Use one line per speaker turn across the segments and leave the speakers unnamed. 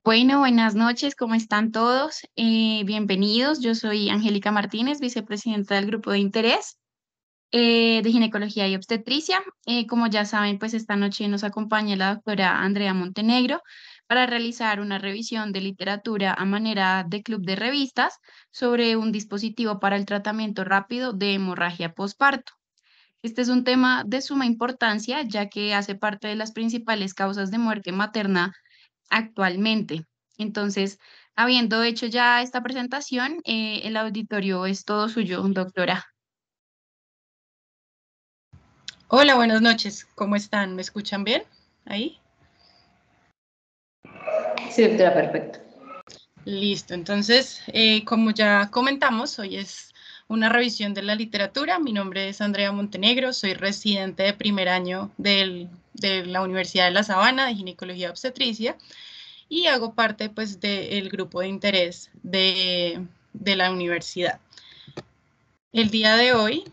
Bueno, buenas noches, ¿cómo están todos? Bienvenidos, yo soy Angélica Martínez, vicepresidenta del grupo de interés de ginecología y obstetricia. Como ya saben, pues esta noche nos acompaña la doctora Andrea Montenegro para realizar una revisión de literatura a manera de club de revistas sobre un dispositivo para el tratamiento rápido de hemorragia postparto. Este es un tema de suma importancia, ya que hace parte de las principales causas de muerte materna actualmente. Entonces, habiendo hecho ya esta presentación, el auditorio es todo suyo, doctora.
Hola, buenas noches. ¿Cómo están? ¿Me escuchan bien? ¿Ahí?
Sí, doctora, perfecto.
Listo. Entonces, como ya comentamos, hoy es una revisión de la literatura. Mi nombre es Andrea Montenegro, soy residente de primer año de la Universidad de La Sabana de Ginecología y Obstetricia y hago parte pues del grupo de interés de la universidad. El día de hoy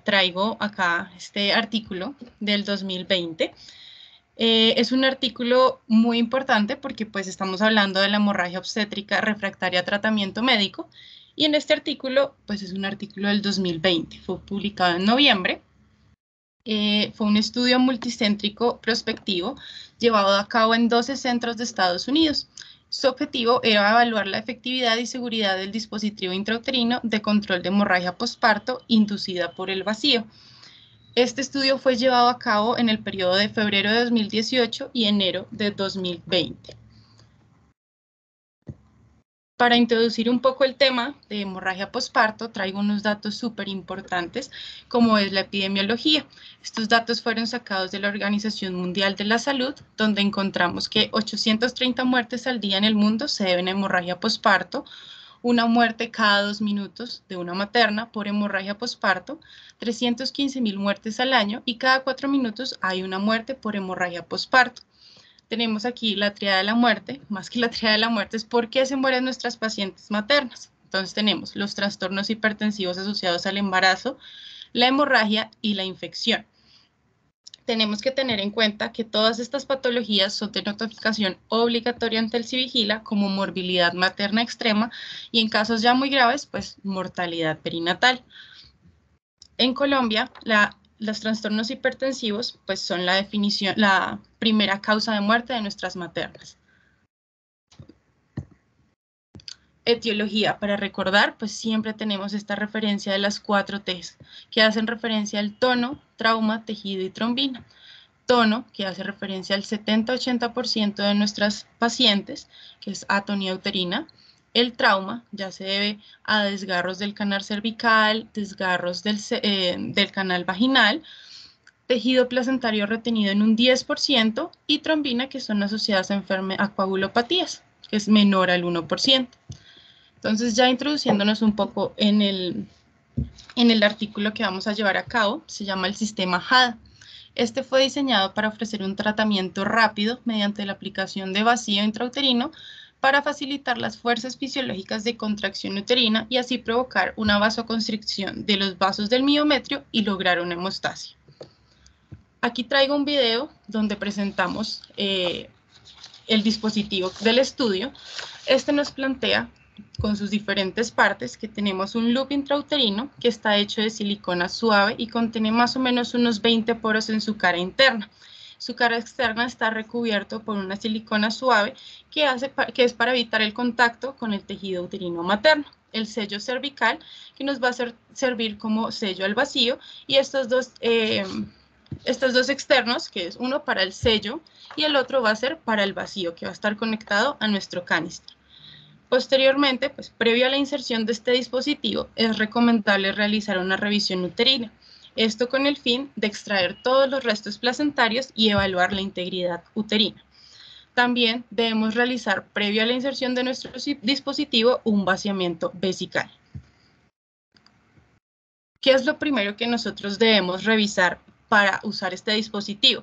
traigo acá este artículo del 2020. Es un artículo muy importante porque pues estamos hablando de la hemorragia obstétrica refractaria a tratamiento médico y en este artículo pues es un artículo del 2020, fue publicado en noviembre. Fue un estudio multicéntrico prospectivo llevado a cabo en 12 centros de Estados Unidos. Su objetivo era evaluar la efectividad y seguridad del dispositivo intrauterino de control de hemorragia postparto inducida por el vacío. Este estudio fue llevado a cabo en el periodo de febrero de 2018 y enero de 2020. Para introducir un poco el tema de hemorragia postparto, traigo unos datos súper importantes, como es la epidemiología. Estos datos fueron sacados de la Organización Mundial de la Salud, donde encontramos que 830 muertes al día en el mundo se deben a hemorragia postparto, una muerte cada 2 minutos de una materna por hemorragia postparto, 315.000 muertes al año y cada 4 minutos hay una muerte por hemorragia postparto. Tenemos aquí la triada de la muerte, más que la triada de la muerte es por qué se mueren nuestras pacientes maternas. Entonces tenemos los trastornos hipertensivos asociados al embarazo, la hemorragia y la infección. Tenemos que tener en cuenta que todas estas patologías son de notificación obligatoria ante el Civigila como morbilidad materna extrema y en casos ya muy graves, pues mortalidad perinatal. En Colombia, los trastornos hipertensivos pues son la primera causa de muerte de nuestras maternas. Etiología, para recordar, pues siempre tenemos esta referencia de las 4 T's, que hacen referencia al tono, trauma, tejido y trombina. Tono, que hace referencia al 70-80% de nuestras pacientes, que es atonía uterina. El trauma ya se debe a desgarros del canal cervical, desgarros del canal vaginal, tejido placentario retenido en un 10% y trombina, que son asociadas a coagulopatías, que es menor al 1%. Entonces, ya introduciéndonos un poco en el artículo que vamos a llevar a cabo, se llama el sistema HADA. Este fue diseñado para ofrecer un tratamiento rápido mediante la aplicación de vacío intrauterino para facilitar las fuerzas fisiológicas de contracción uterina y así provocar una vasoconstricción de los vasos del miometrio y lograr una hemostasia. Aquí traigo un video donde presentamos el dispositivo del estudio. Este nos plantea con sus diferentes partes que tenemos un loop intrauterino que está hecho de silicona suave y contiene más o menos unos 20 poros en su cara interna. Su cara externa está recubierto por una silicona suave que es para evitar el contacto con el tejido uterino materno. El sello cervical, que nos va a servir como sello al vacío, y estos dos externos, que es uno para el sello y el otro va a ser para el vacío, que va a estar conectado a nuestro canister. Posteriormente, pues previo a la inserción de este dispositivo, es recomendable realizar una revisión uterina. Esto con el fin de extraer todos los restos placentarios y evaluar la integridad uterina. También debemos realizar, previo a la inserción de nuestro dispositivo, un vaciamiento vesical. ¿Qué es lo primero que nosotros debemos revisar para usar este dispositivo?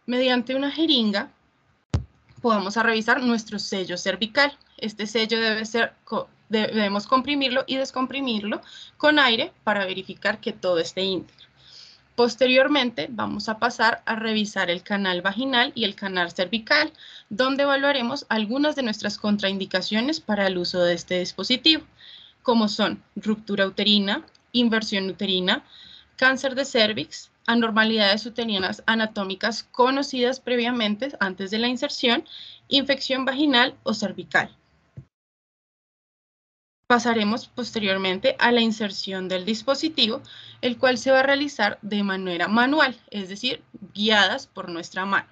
Mediante una jeringa, vamos a revisar nuestro sello cervical. Este sello debemos comprimirlo y descomprimirlo con aire para verificar que todo esté íntegro. Posteriormente, vamos a pasar a revisar el canal vaginal y el canal cervical, donde evaluaremos algunas de nuestras contraindicaciones para el uso de este dispositivo, como son ruptura uterina, inversión uterina, cáncer de cervix, anormalidades uterinas anatómicas conocidas previamente antes de la inserción, infección vaginal o cervical. Pasaremos posteriormente a la inserción del dispositivo, el cual se va a realizar de manera manual, es decir, guiadas por nuestra mano.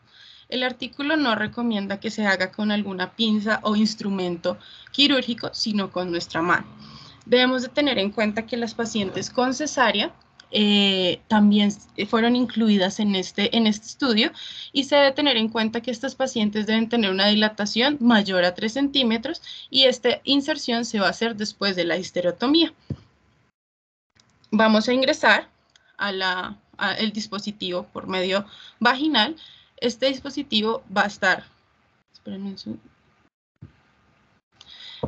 El artículo no recomienda que se haga con alguna pinza o instrumento quirúrgico, sino con nuestra mano. Debemos de tener en cuenta que las pacientes con cesárea también fueron incluidas en este estudio y se debe tener en cuenta que estas pacientes deben tener una dilatación mayor a 3 centímetros y esta inserción se va a hacer después de la histerectomía. Vamos a ingresar el dispositivo por medio vaginal. Este dispositivo va a estar, espérenme un segundo.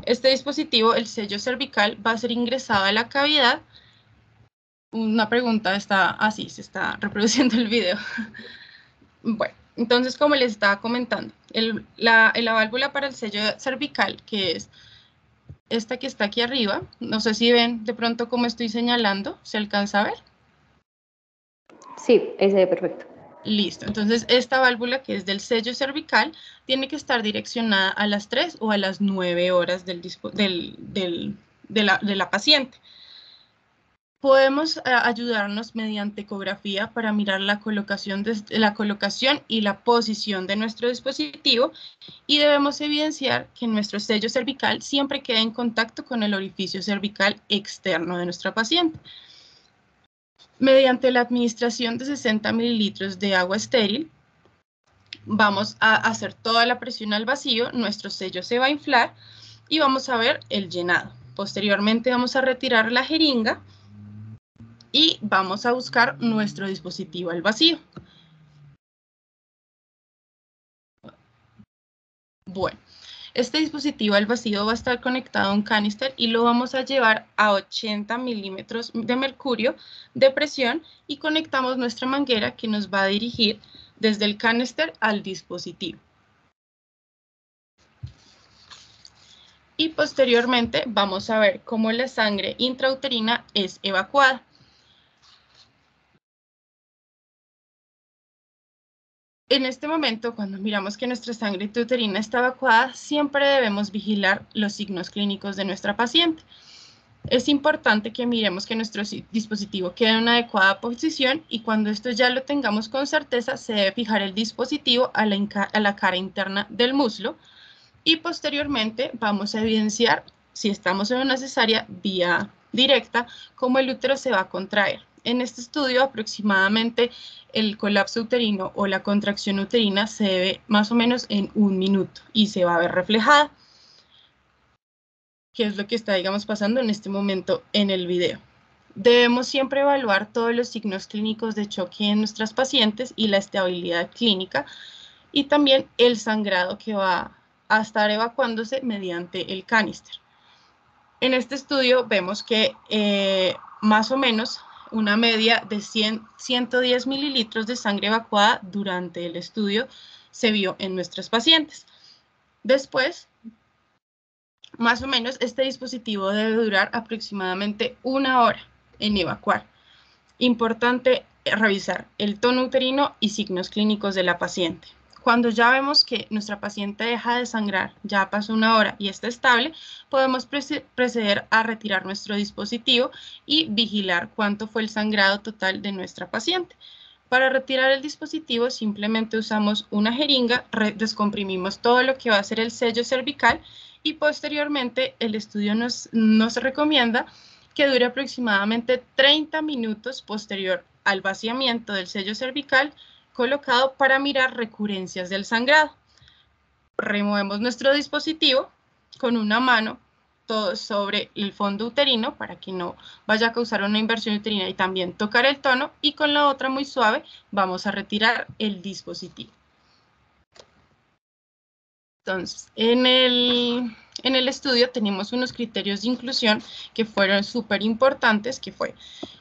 Este dispositivo, el sello cervical, va a ser ingresado a la cavidad. Una pregunta está así, se está reproduciendo el video. Bueno, entonces como les estaba comentando, la válvula para el sello cervical, que es esta que está aquí arriba, no sé si ven de pronto cómo estoy señalando, ¿se alcanza a ver?
Sí, ese es perfecto.
Listo, entonces esta válvula que es del sello cervical tiene que estar direccionada a las 3 o a las 9 horas de la paciente. Podemos ayudarnos mediante ecografía para mirar la colocación y la posición de nuestro dispositivo y debemos evidenciar que nuestro sello cervical siempre quede en contacto con el orificio cervical externo de nuestra paciente. Mediante la administración de 60 mililitros de agua estéril, vamos a hacer toda la presión al vacío, nuestro sello se va a inflar y vamos a ver el llenado. Posteriormente vamos a retirar la jeringa y vamos a buscar nuestro dispositivo al vacío. Bueno, este dispositivo al vacío va a estar conectado a un canister y lo vamos a llevar a 80 milímetros de mercurio de presión y conectamos nuestra manguera que nos va a dirigir desde el canister al dispositivo. Y posteriormente vamos a ver cómo la sangre intrauterina es evacuada. En este momento, cuando miramos que nuestra sangre intrauterina está evacuada, siempre debemos vigilar los signos clínicos de nuestra paciente. Es importante que miremos que nuestro dispositivo quede en una adecuada posición y cuando esto ya lo tengamos con certeza, se debe fijar el dispositivo a la cara interna del muslo y posteriormente vamos a evidenciar, si estamos en una cesárea vía directa, cómo el útero se va a contraer. En este estudio, aproximadamente el colapso uterino o la contracción uterina se ve más o menos en 1 minuto y se va a ver reflejada, que es lo que está, digamos, pasando en este momento en el video. Debemos siempre evaluar todos los signos clínicos de choque en nuestras pacientes y la estabilidad clínica y también el sangrado que va a estar evacuándose mediante el canister. En este estudio vemos que más o menos una media de 110 mililitros de sangre evacuada durante el estudio se vio en nuestras pacientes. Después, más o menos, este dispositivo debe durar aproximadamente 1 hora en evacuar. Importante revisar el tono uterino y signos clínicos de la paciente. Cuando ya vemos que nuestra paciente deja de sangrar, ya pasó 1 hora y está estable, podemos proceder a retirar nuestro dispositivo y vigilar cuánto fue el sangrado total de nuestra paciente. Para retirar el dispositivo simplemente usamos una jeringa, descomprimimos todo lo que va a ser el sello cervical y posteriormente el estudio nos recomienda que dure aproximadamente 30 minutos posterior al vaciamiento del sello cervical colocado para mirar recurrencias del sangrado. Removemos nuestro dispositivo con una mano todo sobre el fondo uterino para que no vaya a causar una inversión uterina y también tocar el tono y con la otra muy suave vamos a retirar el dispositivo. Entonces, en En el estudio tenemos unos criterios de inclusión que fueron súper importantes, que fue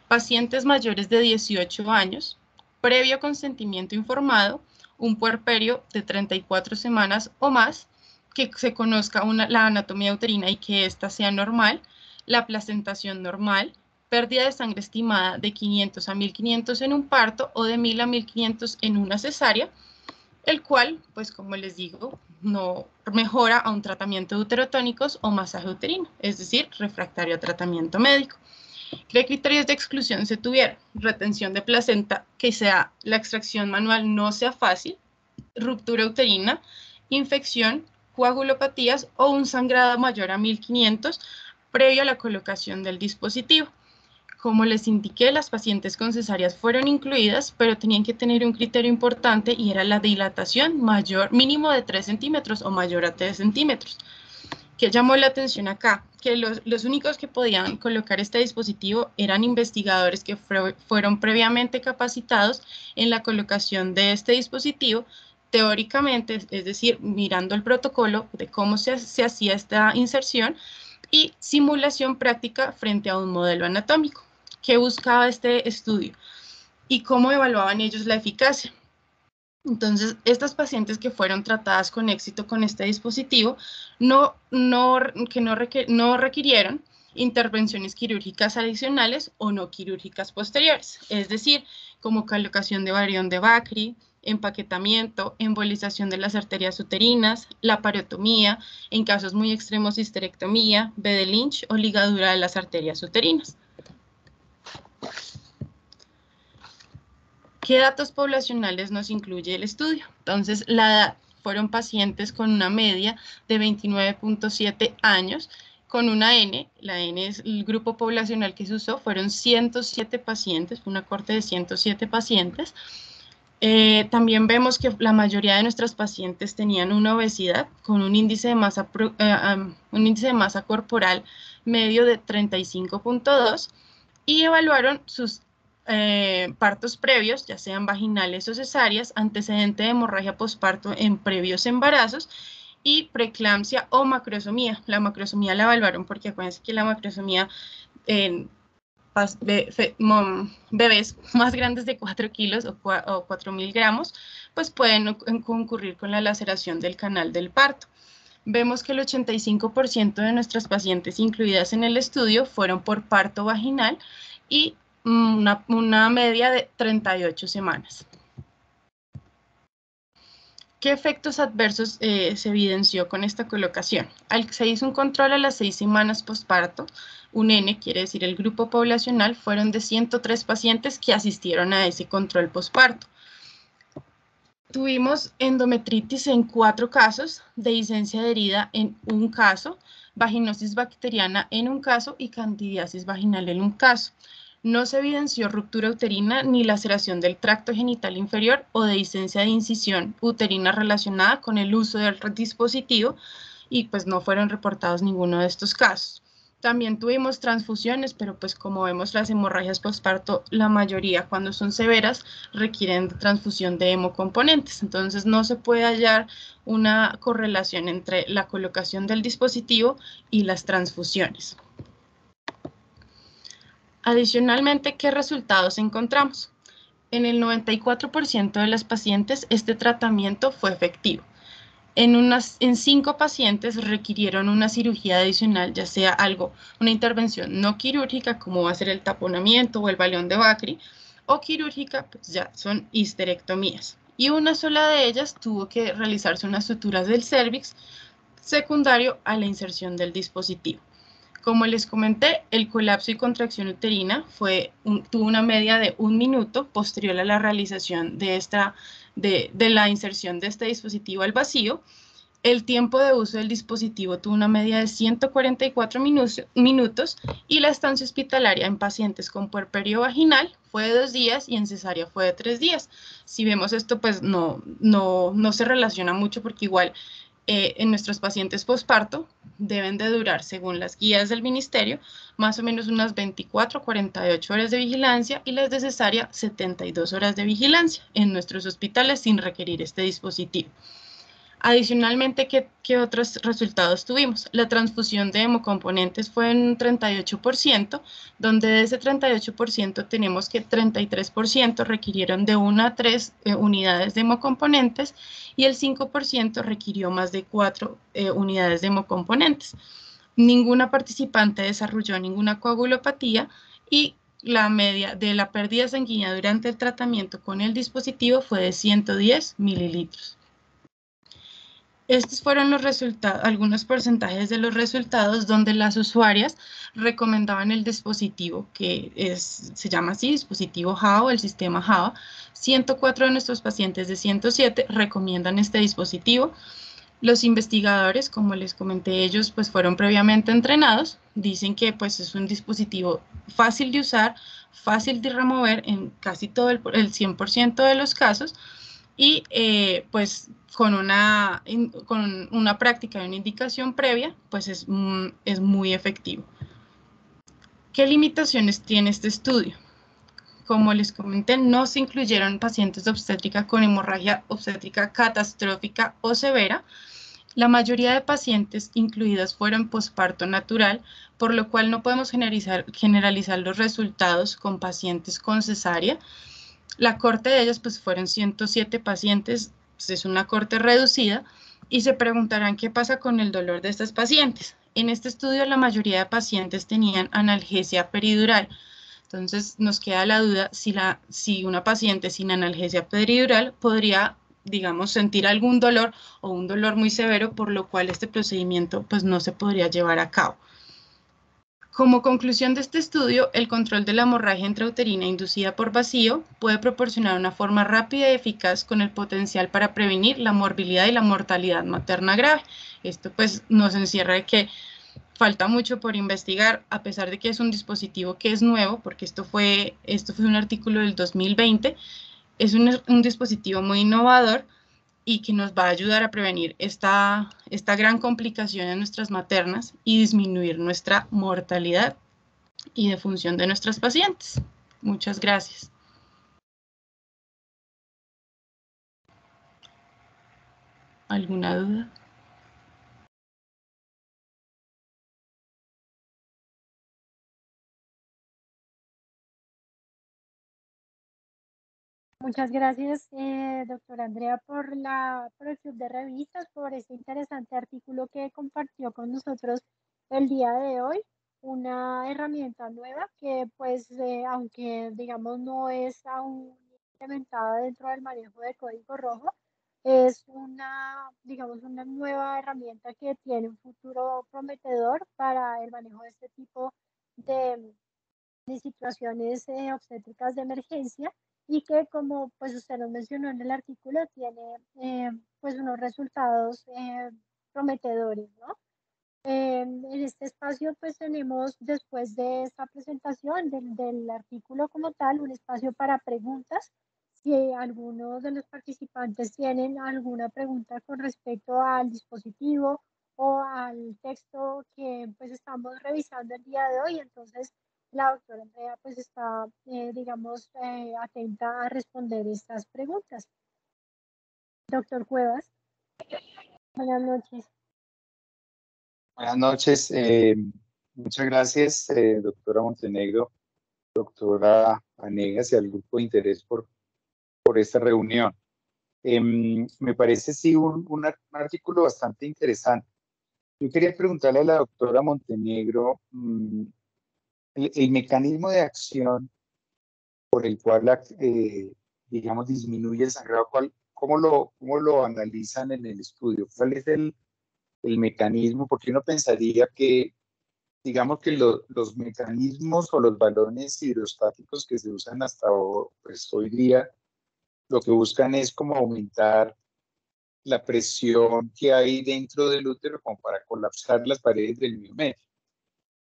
pacientes mayores de 18 años, previo consentimiento informado, un puerperio de 34 semanas o más, que se conozca la anatomía uterina y que ésta sea normal, la placentación normal, pérdida de sangre estimada de 500 a 1500 en un parto o de 1000 a 1500 en una cesárea, el cual, pues como les digo, no mejora a un tratamiento de uterotónicos o masaje uterino, es decir, refractario a tratamiento médico. ¿Qué criterios de exclusión se tuvieron? Retención de placenta, que sea la extracción manual no sea fácil, ruptura uterina, infección, coagulopatías o un sangrado mayor a 1500 previo a la colocación del dispositivo. Como les indiqué, las pacientes con cesáreas fueron incluidas, pero tenían que tener un criterio importante y era la dilatación mayor, mínimo de 3 centímetros o mayor a 3 centímetros. ¿Qué llamó la atención acá? Que los únicos que podían colocar este dispositivo eran investigadores que fueron previamente capacitados en la colocación de este dispositivo, teóricamente, es decir, mirando el protocolo de cómo se hacía esta inserción y simulación práctica frente a un modelo anatómico. ¿Qué buscaba este estudio? ¿Y cómo evaluaban ellos la eficacia? Entonces, estas pacientes que fueron tratadas con éxito con este dispositivo no requirieron intervenciones quirúrgicas adicionales o no quirúrgicas posteriores, es decir, como colocación de barión de Bakri, empaquetamiento, embolización de las arterias uterinas, laparotomía, en casos muy extremos histerectomía, B de Lynch o ligadura de las arterias uterinas. ¿Qué datos poblacionales nos incluye el estudio? Entonces, la edad fueron pacientes con una media de 29.7 años, con una N, la N es el grupo poblacional que se usó, fueron 107 pacientes, fue una corte de 107 pacientes. También vemos que la mayoría de nuestras pacientes tenían una obesidad con un índice de masa corporal medio de 35.2 y evaluaron sus partos previos, ya sean vaginales o cesáreas, antecedente de hemorragia posparto en previos embarazos y preeclampsia o macrosomía. La macrosomía la evaluaron porque acuérdense que la macrosomía en bebés más grandes de 4 kilos o 4.000 gramos, pues pueden concurrir con la laceración del canal del parto. Vemos que el 85% de nuestras pacientes incluidas en el estudio fueron por parto vaginal y una media de 38 semanas. ¿Qué efectos adversos se evidenció con esta colocación? Se hizo un control a las 6 semanas posparto. Un N, quiere decir el grupo poblacional, fueron de 103 pacientes que asistieron a ese control posparto. Tuvimos endometritis en 4 casos, dehiscencia adherida en un caso, vaginosis bacteriana en un caso y candidiasis vaginal en un caso. No se evidenció ruptura uterina ni laceración del tracto genital inferior o dehiscencia de incisión uterina relacionada con el uso del dispositivo y pues no fueron reportados ninguno de estos casos. También tuvimos transfusiones, pero pues como vemos las hemorragias postparto, la mayoría cuando son severas requieren transfusión de hemocomponentes, entonces no se puede hallar una correlación entre la colocación del dispositivo y las transfusiones. Adicionalmente, ¿qué resultados encontramos? En el 94% de las pacientes este tratamiento fue efectivo. En 5 pacientes requirieron una cirugía adicional, ya sea una intervención no quirúrgica, como va a ser el taponamiento o el balón de Bakri, o quirúrgica, pues ya son histerectomías. Y una sola de ellas tuvo que realizarse unas suturas del cérvix secundario a la inserción del dispositivo. Como les comenté, el colapso y contracción uterina tuvo una media de 1 minuto posterior a la realización de la inserción de este dispositivo al vacío. El tiempo de uso del dispositivo tuvo una media de 144 minutos y la estancia hospitalaria en pacientes con puerperio vaginal fue de 2 días y en cesárea fue de 3 días. Si vemos esto, pues no se relaciona mucho porque igual en nuestros pacientes posparto deben de durar, según las guías del ministerio, más o menos unas 24 a 48 horas de vigilancia y las de cesárea 72 horas de vigilancia en nuestros hospitales sin requerir este dispositivo. Adicionalmente, ¿qué otros resultados tuvimos? La transfusión de hemocomponentes fue en un 38%, donde de ese 38% tenemos que 33% requirieron de 1 a 3 unidades de hemocomponentes y el 5% requirió más de 4 unidades de hemocomponentes. Ninguna participante desarrolló ninguna coagulopatía y la media de la pérdida sanguínea durante el tratamiento con el dispositivo fue de 110 mililitros. Estos fueron los resultados, algunos porcentajes de los resultados donde las usuarias recomendaban el dispositivo, se llama así, dispositivo JAVA o el sistema JAVA. 104 de nuestros pacientes de 107 recomiendan este dispositivo. Los investigadores, como les comenté, ellos pues fueron previamente entrenados, dicen que pues es un dispositivo fácil de usar, fácil de remover en casi todo el 100% de los casos, y pues con una práctica y una indicación previa, pues es muy efectivo. ¿Qué limitaciones tiene este estudio? Como les comenté, no se incluyeron pacientes de obstétrica con hemorragia obstétrica catastrófica o severa. La mayoría de pacientes incluidas fueron posparto natural, por lo cual no podemos generalizar los resultados con pacientes con cesárea. La corte de ellas pues fueron 107 pacientes, pues es una corte reducida, y se preguntarán qué pasa con el dolor de estas pacientes. En este estudio la mayoría de pacientes tenían analgesia peridural, entonces nos queda la duda si una paciente sin analgesia peridural podría, digamos, sentir algún dolor o un dolor muy severo, por lo cual este procedimiento pues no se podría llevar a cabo. Como conclusión de este estudio, el control de la hemorragia intrauterina inducida por vacío puede proporcionar una forma rápida y eficaz con el potencial para prevenir la morbilidad y la mortalidad materna grave. Esto pues nos encierra de que falta mucho por investigar, a pesar de que es un dispositivo que es nuevo, porque esto fue un artículo del 2020, es un dispositivo muy innovador y que nos va a ayudar a prevenir esta gran complicación en nuestras maternas y disminuir nuestra mortalidad y defunción de nuestras pacientes. Muchas gracias. ¿Alguna duda?
Muchas gracias, doctora Andrea, por el club de revistas, por este interesante artículo que compartió con nosotros el día de hoy. Una herramienta nueva que, pues, aunque digamos no es aún implementada dentro del manejo de código rojo, es digamos, una nueva herramienta que tiene un futuro prometedor para el manejo de este tipo de situaciones obstétricas de emergencia y que, como pues usted nos mencionó en el artículo, tiene pues unos resultados prometedores, ¿no? En este espacio pues tenemos, después de esta presentación del artículo como tal, un espacio para preguntas. Si algunos de los participantes tienen alguna pregunta con respecto al dispositivo o al texto que pues estamos revisando el día de hoy, entonces la doctora Andrea pues está, digamos, atenta a responder estas preguntas. Doctor Cuevas, buenas noches.
Buenas noches, muchas gracias, doctora Montenegro, doctora Vanegas y al grupo de interés por esta reunión. Me parece sí un artículo bastante interesante. Yo quería preguntarle a la doctora Montenegro el mecanismo de acción por el cual, digamos, disminuye el sangrado, ¿cómo lo analizan en el estudio? ¿Cuál es el mecanismo? Porque uno pensaría que, digamos que los mecanismos o los balones hidrostáticos que se usan hasta pues, hoy día, lo que buscan es como aumentar la presión que hay dentro del útero como para colapsar las paredes del miometrio.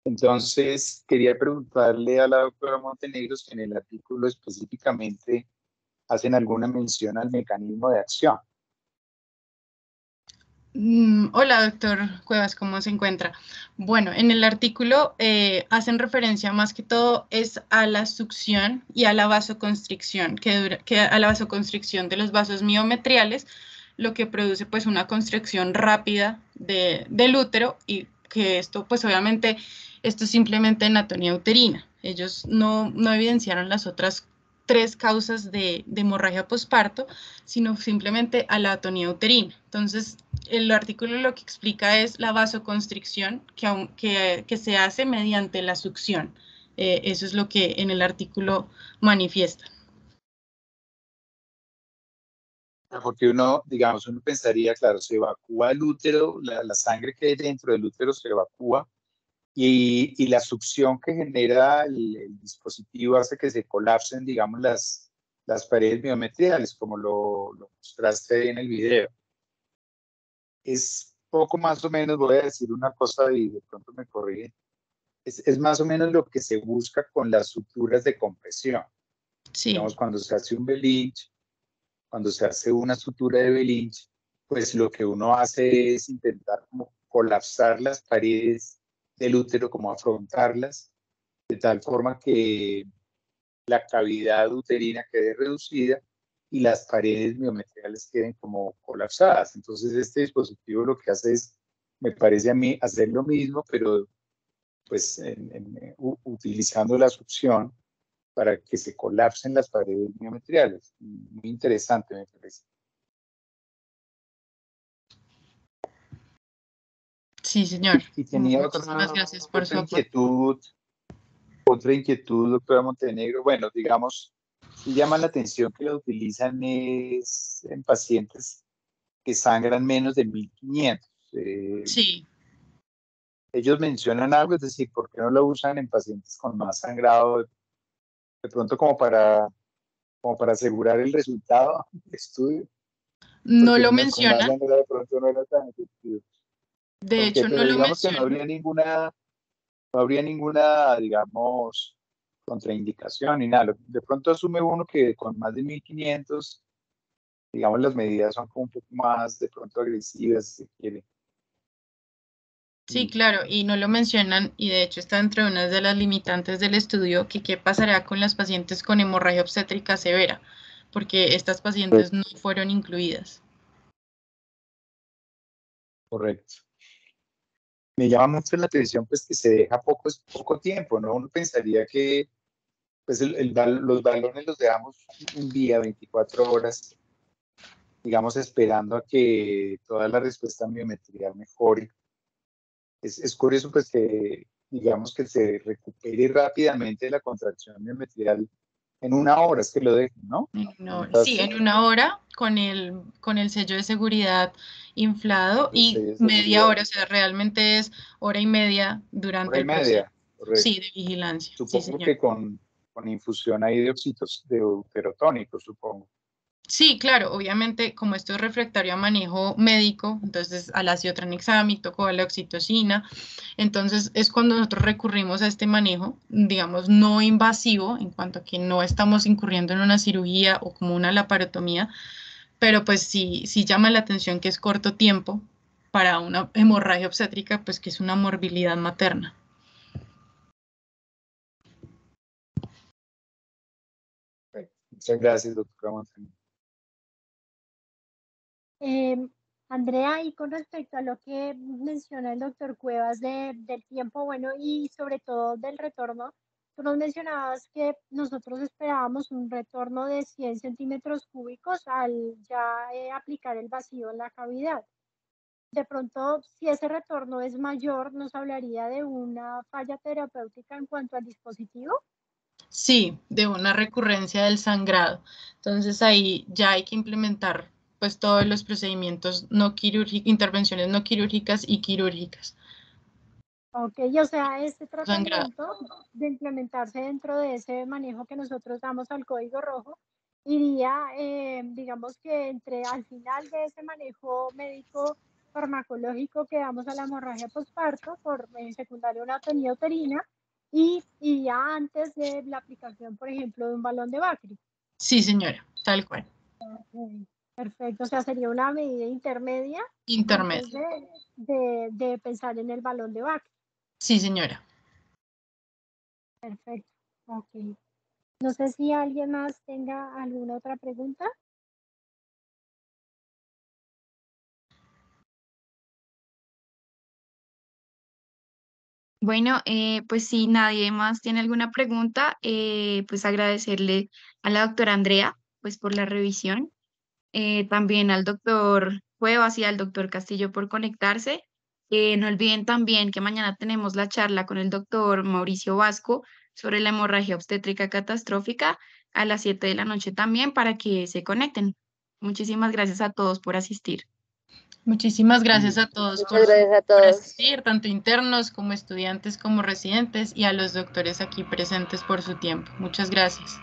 Entonces, quería preguntarle a la doctora Montenegro si en el artículo específicamente hacen alguna mención al mecanismo de acción.
Hola, doctor Cuevas, ¿cómo se encuentra? Bueno, en el artículo hacen referencia más que todo es a la succión y a la vasoconstricción, a la vasoconstricción de los vasos miometriales, lo que produce pues una constricción rápida del útero, y que esto pues obviamente esto es simplemente en atonía uterina. Ellos no evidenciaron las otras 3 causas de hemorragia posparto, sino simplemente a la atonía uterina. Entonces, el artículo lo que explica es la vasoconstricción que se hace mediante la succión. Eso es lo que en el artículo manifiesta.
Porque uno, digamos, uno pensaría, claro, se evacúa el útero, la sangre que hay dentro del útero se evacúa y la succión que genera el dispositivo hace que se colapsen, digamos, las paredes biometriales, como lo mostraste en el video. Es poco más o menos, voy a decir una cosa y de pronto me corrigen, es más o menos lo que se busca con las suturas de compresión.
Sí.
Digamos, cuando se hace un Belinch, cuando se hace una sutura de Belinch, pues lo que uno hace es intentar como colapsar las paredes del útero, como afrontarlas, de tal forma que la cavidad uterina quede reducida y las paredes miometriales queden como colapsadas. Entonces este dispositivo lo que hace es, me parece a mí, hacer lo mismo, pero pues utilizando la succión para que se colapsen las paredes miometriales. Muy interesante, me parece.
Sí, señor.
Y tenía
Muchísimas gracias por su aporte.
Otra inquietud, doctora Montenegro. Bueno, digamos, sí llama la atención que lo utilizan es en pacientes que sangran menos de 1500.
Sí.
Ellos mencionan algo, es decir, ¿por qué no lo usan en pacientes con más sangrado? De pronto como para asegurar el resultado del estudio,
No
porque
lo
con más
menciona.
sangrado de pronto no era tan efectivo.
De
Ok,
hecho, no
pero
lo
digamos que
menciona.
no habría ninguna, digamos, contraindicación ni nada. De pronto asume uno que con más de 1500, digamos, las medidas son como un poco más de pronto agresivas, si se quiere.
Sí, claro, y no lo mencionan, y de hecho está entre una de las limitantes del estudio, que qué pasará con las pacientes con hemorragia obstétrica severa, porque estas pacientes no fueron incluidas.
Correcto. Me llama mucho la atención pues que se deja poco tiempo, ¿no? Uno pensaría que pues los balones los dejamos un día, 24 horas, digamos, esperando a que toda la respuesta biometrial mejore. Es curioso pues que, digamos, que se recupere rápidamente la contracción biometrial en una hora, es que lo dejen, ¿no?
Sí, en una hora con el sello de seguridad inflado y media hora, o sea, realmente es hora y media durante
Hora y
el proceso.
media, correcto.
Sí, de vigilancia. Sí,
Supongo
señor.
que con infusión ahí de de uterotónico, supongo.
Sí, claro, obviamente como esto es refractario a manejo médico, entonces al ácido tranexámico, a la oxitocina, entonces es cuando nosotros recurrimos a este manejo, digamos, no invasivo, en cuanto a que no estamos incurriendo en una cirugía o como una laparotomía, pero pues sí llama la atención que es corto tiempo para una hemorragia obstétrica, pues que es una morbilidad materna.
Muchas gracias, doctora Montenegro.
Andrea, y con respecto a lo que menciona el doctor Cuevas del tiempo, bueno, y sobre todo del retorno, tú nos mencionabas que nosotros esperábamos un retorno de 100 centímetros cúbicos al ya aplicar el vacío en la cavidad. De pronto, si ese retorno es mayor, ¿nos hablaría de una falla terapéutica en cuanto al dispositivo?
Sí, de una recurrencia del sangrado. Entonces ahí ya hay que implementar pues todos los procedimientos no quirúrgicos, intervenciones no quirúrgicas y quirúrgicas.
Ok, o sea, este
Sangrado.
tratamiento de implementarse dentro de ese manejo que nosotros damos al código rojo, iría, digamos que al final de ese manejo médico farmacológico que damos a la hemorragia posparto por secundaria una atonía uterina y iría antes de la aplicación, por ejemplo, de un balón de Bacri.
Sí, señora, tal cual.
Perfecto, o sea, sería una medida intermedia antes
Intermedio.
de pensar en el balón de Bacri.
Sí, señora.
Perfecto, ok. No sé si alguien más tenga alguna otra pregunta.
Bueno, pues si nadie más tiene alguna pregunta, pues agradecerle a la doctora Andrea pues por la revisión, también al doctor Cuevas y al doctor Castillo por conectarse. No olviden también que mañana tenemos la charla con el doctor Mauricio Vasco sobre la hemorragia obstétrica catastrófica a las 7 de la noche también para que se conecten. Muchísimas gracias a todos por asistir.
Muchísimas gracias a todos
Muchas gracias a
por
todos.
asistir, tanto internos como estudiantes como residentes, y a los doctores aquí presentes por su tiempo. Muchas gracias.